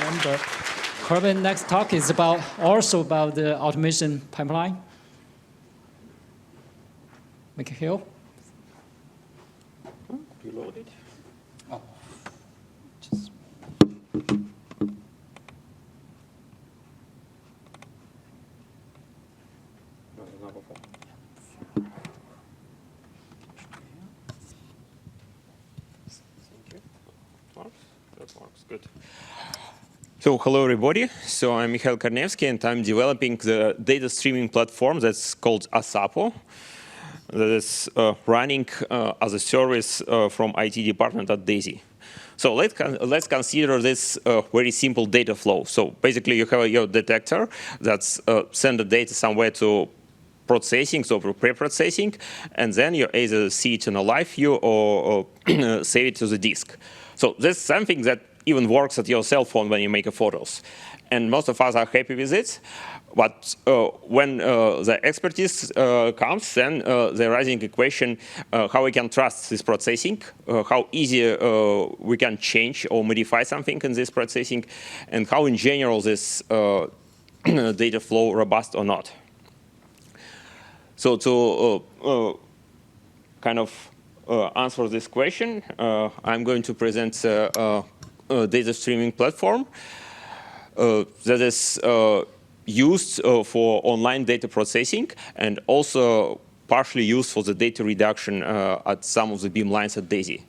time, but Corbin's next talk is also about the automation pipeline. Mikhail. Reload it. Oh. Just. That works good. So hello everybody. So I'm Mikhail Karnevskiy and I'm developing the data streaming platform that's called Asapo. That is running as a service from IT department at DAISY. So let's consider this very simple data flow. So basically you have your detector that's send the data somewhere to processing, so for pre-processing, and then you either see it in a live view or save it to the disk. So that's something that even works at your cell phone when you make photos. And most of us are happy with it. But when the expertise comes, then they're raising a question how we can trust this processing, how easy we can change or modify something in this processing, and how in general this data flow robust or not. So to kind of answer this question, I'm going to present a data streaming platform that is used for online data processing and also partially used for the data reduction at some of the beam lines at DAISY.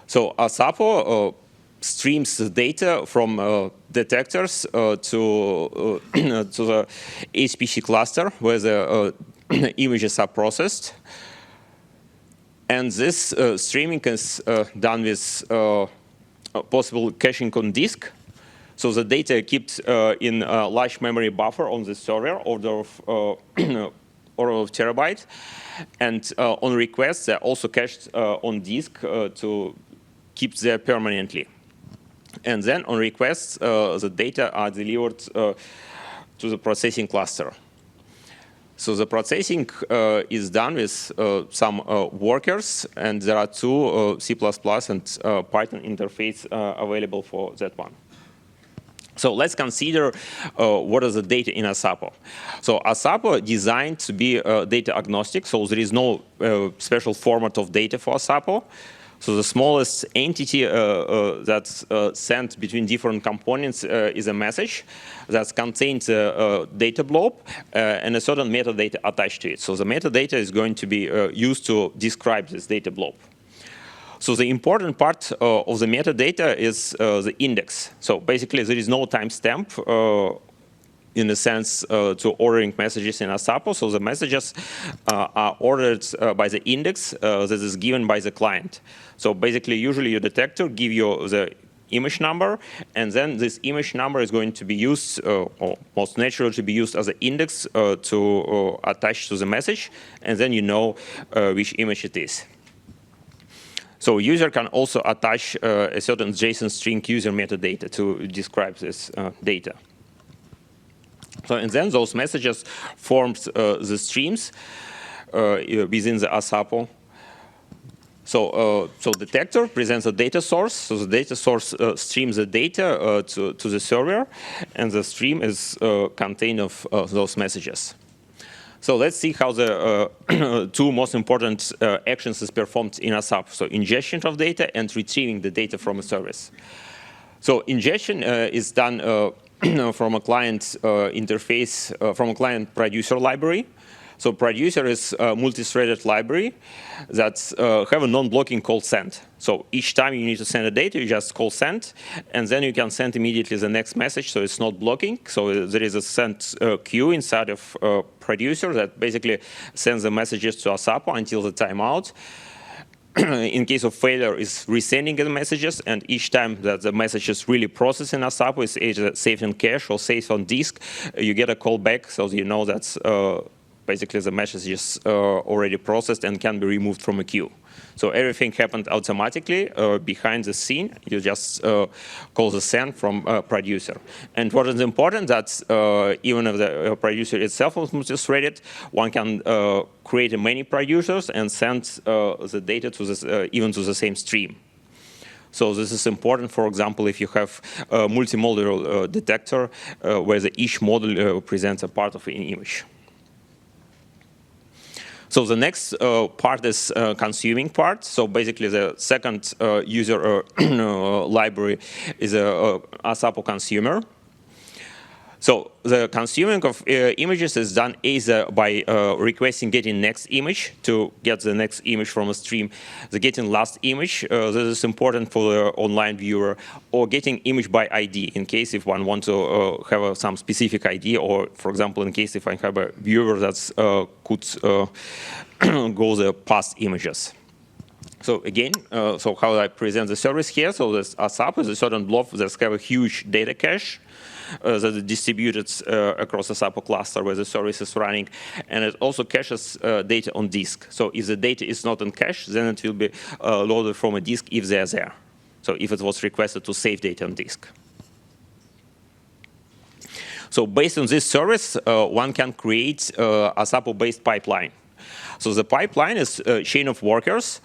So Asapo streams the data from detectors to the HPC cluster where the images are processed. And this streaming is done with possible caching on disk. So the data kept in a large memory buffer on the server, order of terabyte. And on request, they're also cached on disk to keep there permanently. And then on request, the data are delivered to the processing cluster. So the processing is done with some workers, and there are two C++ and Python interface available for that one. So let's consider what is the data in Asapo. So Asapo designed to be data agnostic, so there is no special format of data for Asapo. So the smallest entity that's sent between different components is a message that contains a data blob and a certain metadata attached to it. So the metadata is going to be used to describe this data blob. So the important part of the metadata is the index. So basically there is no timestamp in the sense to ordering messages in Asapo. So the messages are ordered by the index that is given by the client. So basically, usually your detector gives you the image number, and then this image number is going to be used, or most naturally to be used as an index to attach to the message, and then you know which image it is. So user can also attach a certain JSON string user metadata to describe this data. So and then those messages forms the streams within the Asapo. So detector presents a data source. So the data source streams the data to the server, and the stream is contained of those messages. So let's see how the two most important actions is performed in Asapo. So ingestion of data and retrieving the data from a service. So ingestion is done from a client interface, from a client producer library. So producer is a multi-threaded library that have a non-blocking call send. So each time you need to send a data, you just call send, and then you can send immediately the next message, so it's not blocking. So there is a send queue inside of producer that basically sends the messages to Asapo until the timeout. In case of failure, is resending the messages, and each time that the message is really processed in Asapo, is either saved in cache or saved on disk, you get a call back, so you know that's basically the message is already processed and can be removed from a queue. So everything happened automatically behind the scene. You just call the send from producer. And what is important that even if the producer itself is multi-threaded, one can create many producers and send the data to this, even to the same stream. So this is important, for example, if you have a multimodal detector where each model presents a part of an image. So the next part is consuming part. So basically the second user library is a ASAPO consumer. So the consuming of images is done either by requesting getting next image to get the next image from a stream, the getting last image, this is important for the online viewer, or getting image by ID in case if one wants to have some specific ID, or for example in case if I have a viewer that could go the past images. So again, so how I present the service here, so this ASAP is a certain blob that have a huge data cache that is distributed across the ASAPO cluster where the service is running, and it also caches data on disk. So if the data is not in cache, then it will be loaded from a disk if they're there. So if it was requested to save data on disk. So based on this service, one can create ASAPO-based pipeline. So the pipeline is a chain of workers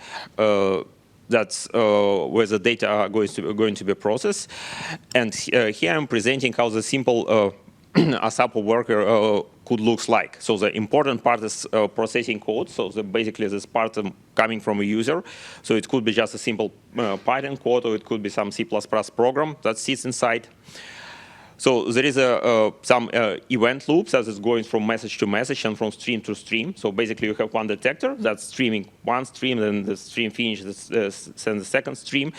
that's where the data are going to be processed. And here I'm presenting how the simple ASAPO worker could look like. So the important part is processing code. So basically this part coming from a user. So it could be just a simple Python code, or it could be some C++ program that sits inside. So there is some event loops that is going from message to message and from stream to stream. So basically you have one detector that's streaming one stream, then the stream finishes, sends the second stream.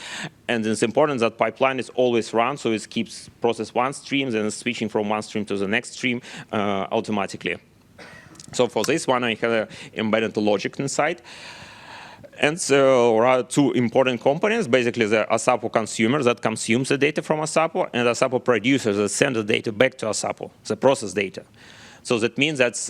And it's important that pipeline is always run, so it keeps process one stream, then switching from one stream to the next stream automatically. So for this one, I have embedded logic inside. And so there are two important components, basically the ASAPO consumer that consumes the data from ASAPO, and ASAPO producer that sends the data back to ASAPO, the process data. So that means that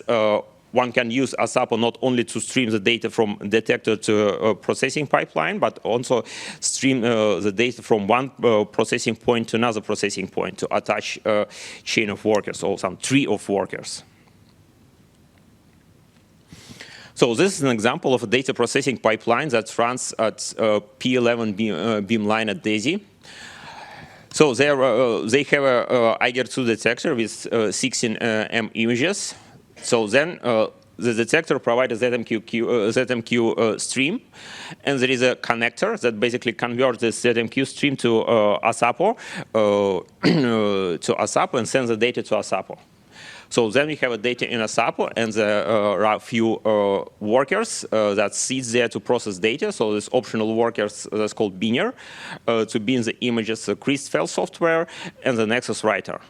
one can use ASAPO not only to stream the data from detector to a processing pipeline, but also stream the data from one processing point to another processing point to attach a chain of workers or some tree of workers. So this is an example of a data processing pipeline that runs at P11 beamline at DAISY. So they have a Eiger2 detector with 16 M images. So then the detector provides a ZMQ stream, and there is a connector that basically converts this ZMQ stream to ASAPO and sends the data to ASAPO. So then we have a data in ASAPO, and there are a few workers that sits there to process data. So there's optional workers that's called binner to bin the images, the Crystfile software, and the Nexus writer.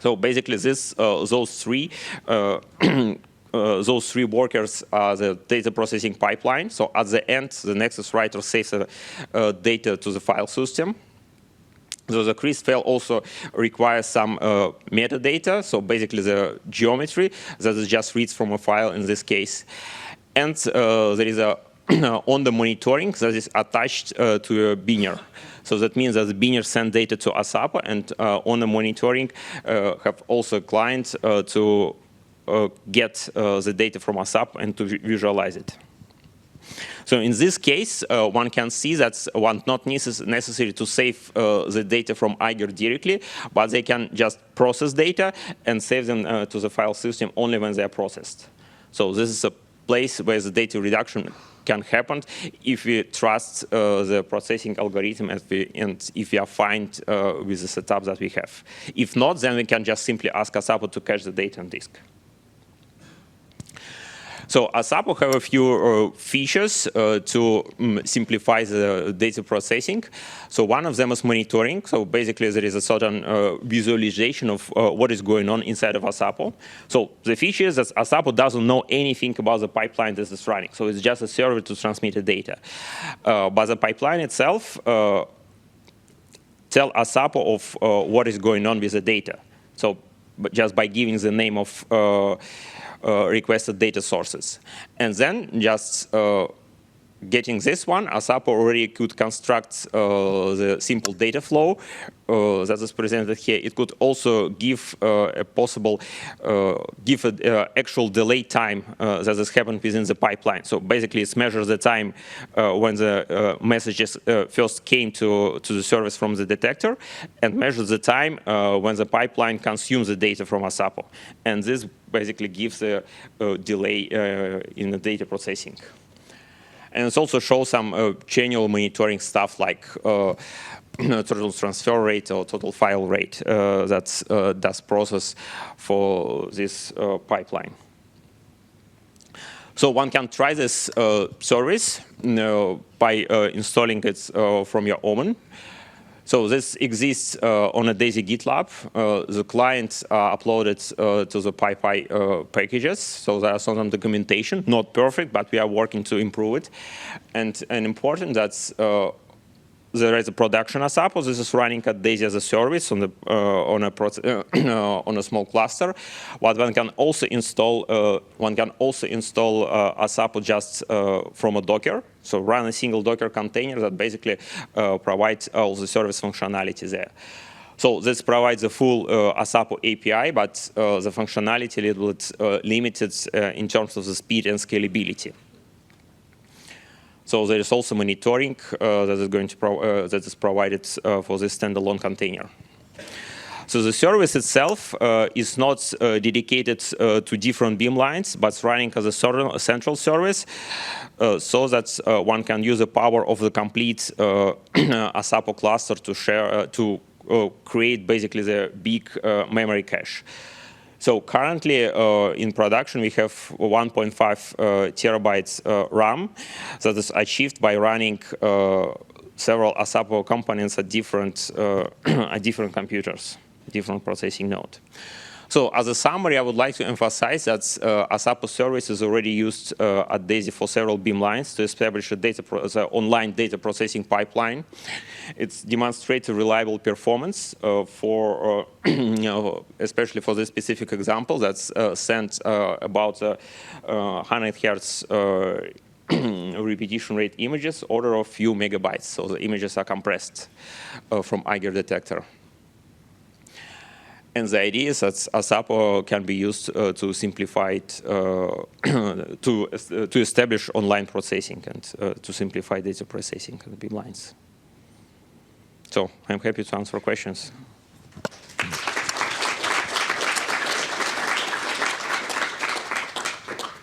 So basically, those three workers are the data processing pipeline. So at the end, the Nexus writer saves the data to the file system. So the Crystfile also requires some metadata, so basically the geometry that is just reads from a file in this case. And there is a on the monitoring that is attached to a binner. So that means that the binner sends data to ASAPO, and on the monitoring have also a client to get the data from ASAPO and to visualize it. So in this case, one can see that one not necessary to save the data from Eiger directly, but they can just process data and save them to the file system only when they are processed. So this is a place where the data reduction can happen if we trust the processing algorithm and if we are fine with the setup that we have. If not, then we can just simply ask ASAPO to cache the data on disk. So ASAPO have a few features to simplify the data processing. So one of them is monitoring. So basically, there is a certain visualization of what is going on inside of ASAPO. So the feature is that ASAPO doesn't know anything about the pipeline that is running. So it's just a server to transmit the data. But the pipeline itself tell ASAPO of what is going on with the data. So just by giving the name of requested data sources. And then just getting this one, ASAPO already could construct the simple data flow that is presented here. It could also give a possible, give an actual delay time that has happened within the pipeline. So basically, it measures the time when the messages first came to the service from the detector, and measures the time when the pipeline consumes the data from ASAPO. And this basically gives a delay in the data processing. And it also shows some general monitoring stuff like total transfer rate or total file rate that does process for this pipeline. So one can try this service by installing it from your own. So this exists on a DAISY GitLab. The clients are uploaded to the PyPy packages. So there are some documentation, not perfect, but we are working to improve it. And important that's there is a production ASAPO. This is running at DAISY as a service on a small cluster. What one can also install, ASAPO just from a Docker. So run a single Docker container that basically provides all the service functionality there. So this provides a full ASAPO API, but the functionality a little bit limited in terms of the speed and scalability. So there is also monitoring that is provided for this standalone container. So the service itself is not dedicated to different beamlines, but running as a central service, so that one can use the power of the complete ASAPO cluster to share create basically the big memory cache. So currently in production, we have 1.5 terabytes RAM that is achieved by running several ASAPO components at different computers, different processing node. So as a summary, I would like to emphasize that ASAPO service is already used at DAISY for several beamlines to establish the online data processing pipeline. It demonstrates a reliable performance for, especially for this specific example that's sent about 100 hertz repetition rate images, order of few megabytes. So the images are compressed from Eiger detector. And the idea is that ASAPO can be used to simplify it, to establish online processing and to simplify data processing in the beamlines. So I'm happy to answer questions.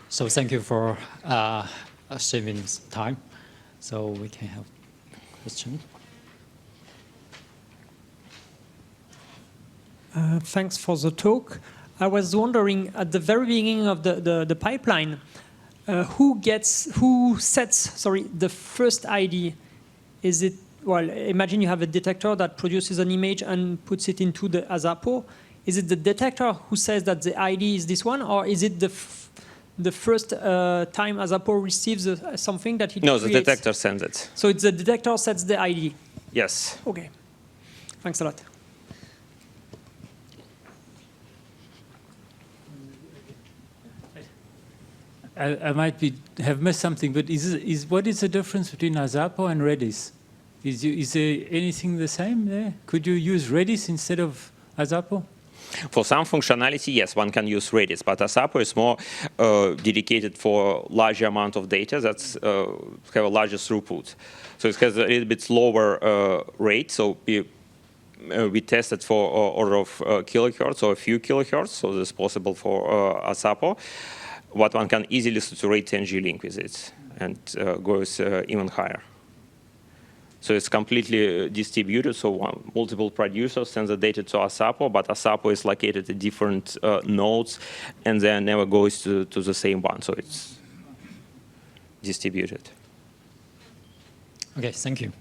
So thank you for saving time. So we can have questions. Thanks for the talk. I was wondering, at the very beginning of the pipeline, who sets the first ID? Is it, well, imagine you have a detector that produces an image and puts it into the ASAPO. Is it the detector who says that the ID is this one, or is it the first time ASAPO receives something that it creates? No, the detector sends it. So it's the detector sets the ID? Yes. Okay. Thanks a lot. I might have missed something, but what is the difference between ASAPO and Redis? Is there anything the same there? Could you use Redis instead of ASAPO? For some functionality, yes, one can use Redis, but ASAPO is more dedicated for larger amount of data that's have a larger throughput. So it has a little bit lower rate. So we tested for order of kilohertz or a few kilohertz, so this is possible for ASAPO. What one can easily saturate 10G link with it and goes even higher. So it's completely distributed, so multiple producers send the data to ASAPO, but ASAPO is located at different nodes, and then never goes to the same one, so it's distributed. Okay, thank you.